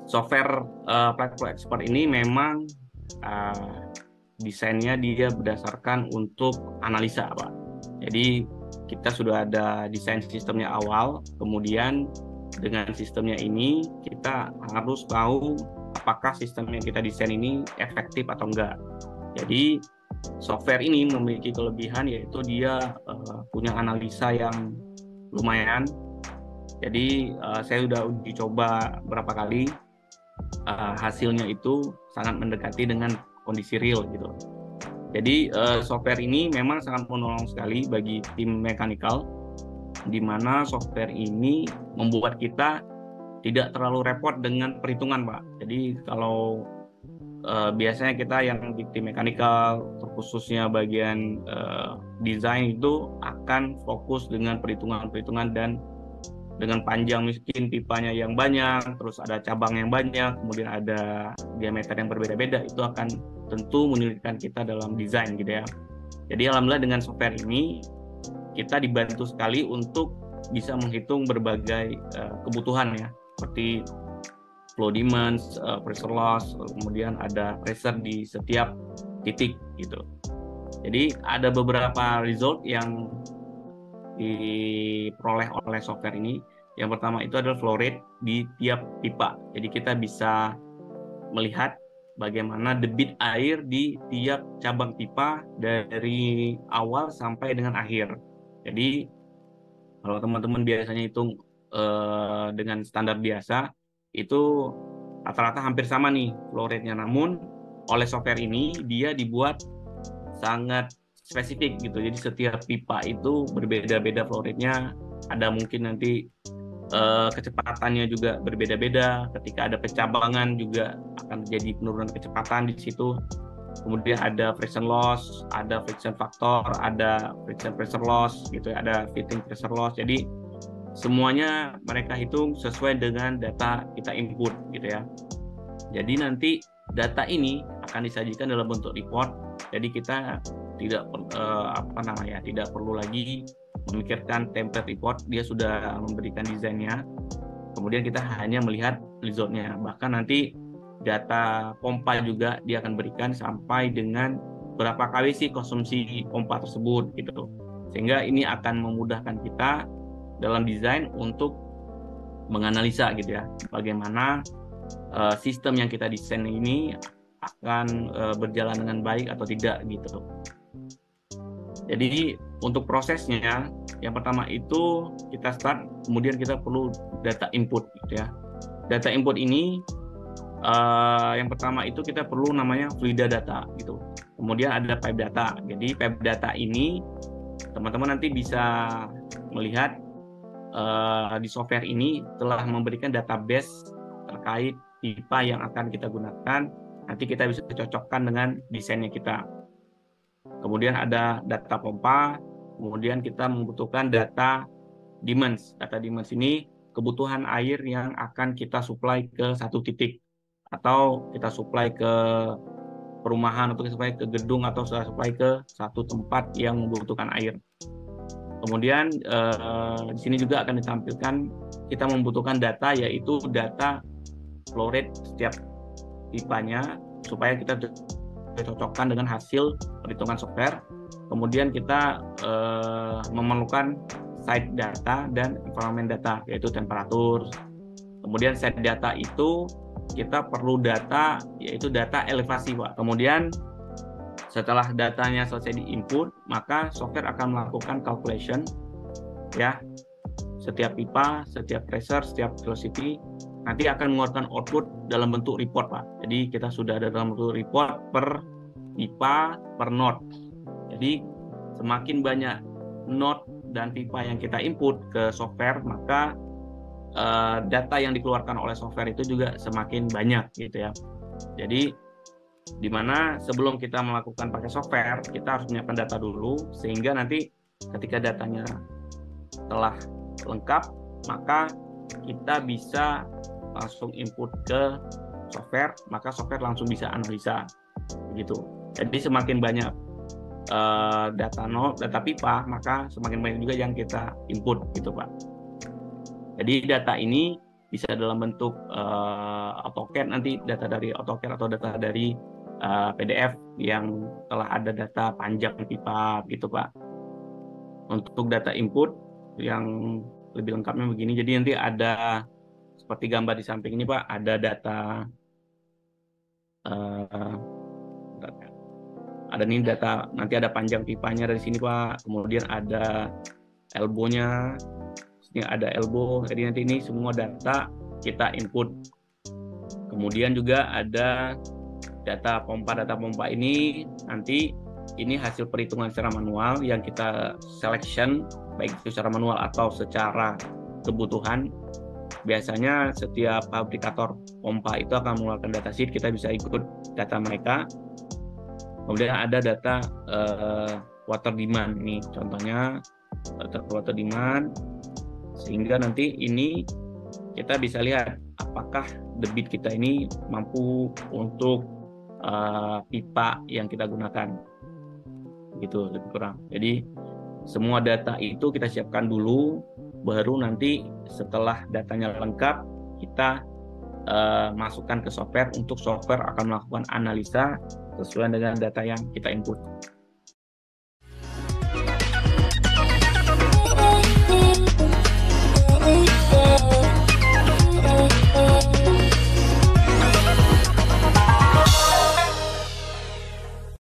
software Platform Expert ini memang desainnya dia berdasarkan untuk analisa, Pak. Jadi kita sudah ada desain sistemnya awal, kemudian dengan sistemnya ini kita harus tahu apakah sistem yang kita desain ini efektif atau enggak. Jadi software ini memiliki kelebihan yaitu dia punya analisa yang lumayan. Jadi saya sudah uji coba berapa kali, hasilnya itu sangat mendekati dengan kondisi real gitu. Jadi software ini memang sangat menolong sekali bagi tim mechanical, di mana software ini membuat kita tidak terlalu repot dengan perhitungan, Pak. Jadi kalau biasanya kita yang di tim mechanical, terkhususnya bagian desain itu akan fokus dengan perhitungan-perhitungan dan dengan panjang mungkin pipanya yang banyak, terus ada cabang yang banyak, kemudian ada diameter yang berbeda-beda, itu akan tentu menyulitkan kita dalam desain gitu ya. Jadi alhamdulillah dengan software ini kita dibantu sekali untuk bisa menghitung berbagai kebutuhan ya, seperti flow demands, pressure loss, kemudian ada pressure di setiap titik gitu. Jadi ada beberapa result yang diperoleh oleh software ini. Yang pertama itu adalah flow rate di tiap pipa. Jadi kita bisa melihat bagaimana debit air di tiap cabang pipa dari awal sampai dengan akhir. Jadi kalau teman-teman biasanya hitung dengan standar biasa, itu rata-rata hampir sama nih flow rate-nya. Namun oleh software ini dia dibuat sangat spesifik gitu. Jadi setiap pipa itu berbeda-beda flow rate-nya. Ada mungkin nanti kecepatannya juga berbeda-beda. Ketika ada pencabangan juga akan terjadi penurunan kecepatan di situ. Kemudian ada friction loss, ada friction factor, ada friction pressure loss gitu ya, ada fitting pressure loss. Jadi semuanya mereka hitung sesuai dengan data kita input gitu ya. Jadi nanti data ini akan disajikan dalam bentuk report. Jadi kita tidak tidak perlu lagi memikirkan template report, dia sudah memberikan desainnya. Kemudian kita hanya melihat resultnya. Bahkan nanti data pompa juga dia akan berikan sampai dengan berapa kali sih konsumsi pompa tersebut gitu. Sehingga ini akan memudahkan kita dalam desain untuk menganalisa gitu ya, bagaimana sistem yang kita desain ini akan berjalan dengan baik atau tidak gitu. Jadi untuk prosesnya, yang pertama itu kita start, kemudian kita perlu data input gitu ya. Data input ini yang pertama itu kita perlu namanya fluida data gitu. Kemudian ada pipe data. Jadi pipe data ini teman-teman nanti bisa melihat di software ini telah memberikan database terkait pipa yang akan kita gunakan. Nanti kita bisa cocokkan dengan desainnya kita. Kemudian ada data pompa, kemudian kita membutuhkan data demands. Data demands ini kebutuhan air yang akan kita supply ke satu titik, atau kita supply ke perumahan, atau kita supply ke gedung, atau kita supply ke satu tempat yang membutuhkan air. Kemudian di sini juga akan ditampilkan kita membutuhkan data, yaitu data flow rate setiap pipanya, supaya kita cocokkan dengan hasil perhitungan software. Kemudian kita memerlukan site data dan environment data, yaitu temperatur. Kemudian site data itu kita perlu data, yaitu data elevasi, Pak. Kemudian setelah datanya selesai di-input, maka software akan melakukan calculation ya. Setiap pipa, setiap pressure, setiap velocity nanti akan mengeluarkan output dalam bentuk report, Pak. Jadi kita sudah ada dalam bentuk report per pipa, per node. Jadi semakin banyak node dan pipa yang kita input ke software, maka data yang dikeluarkan oleh software itu juga semakin banyak gitu ya. Jadi di mana sebelum kita melakukan pakai software, kita harus menyiapkan data dulu, sehingga nanti ketika datanya telah lengkap, maka kita bisa langsung input ke software, maka software langsung bisa analisa begitu. Jadi semakin banyak data pipa, maka semakin banyak juga yang kita input gitu, Pak. Jadi data ini bisa dalam bentuk AutoCAD, nanti data dari AutoCAD atau data dari PDF yang telah ada data panjang pipa gitu Pak. Untuk data input yang lebih lengkapnya begini, jadi nanti ada seperti gambar di samping ini Pak, ada data eh, ada nih data, nanti ada panjang pipanya dari sini Pak, kemudian ada elbow-nya, sini ada elbow, jadi nanti ini semua data kita input. Kemudian juga ada data pompa ini nanti ini hasil perhitungan secara manual yang kita selection, baik itu secara manual atau secara kebutuhan. Biasanya setiap fabrikator pompa itu akan mengeluarkan datasheet, kita bisa ikut data mereka. Kemudian ada data water demand, ini contohnya water demand, sehingga nanti ini kita bisa lihat apakah debit kita ini mampu untuk pipa yang kita gunakan, gitu lebih kurang. Jadi semua data itu kita siapkan dulu, baru nanti setelah datanya lengkap kita masukkan ke software, untuk software akan melakukan analisa sesuai dengan data yang kita input.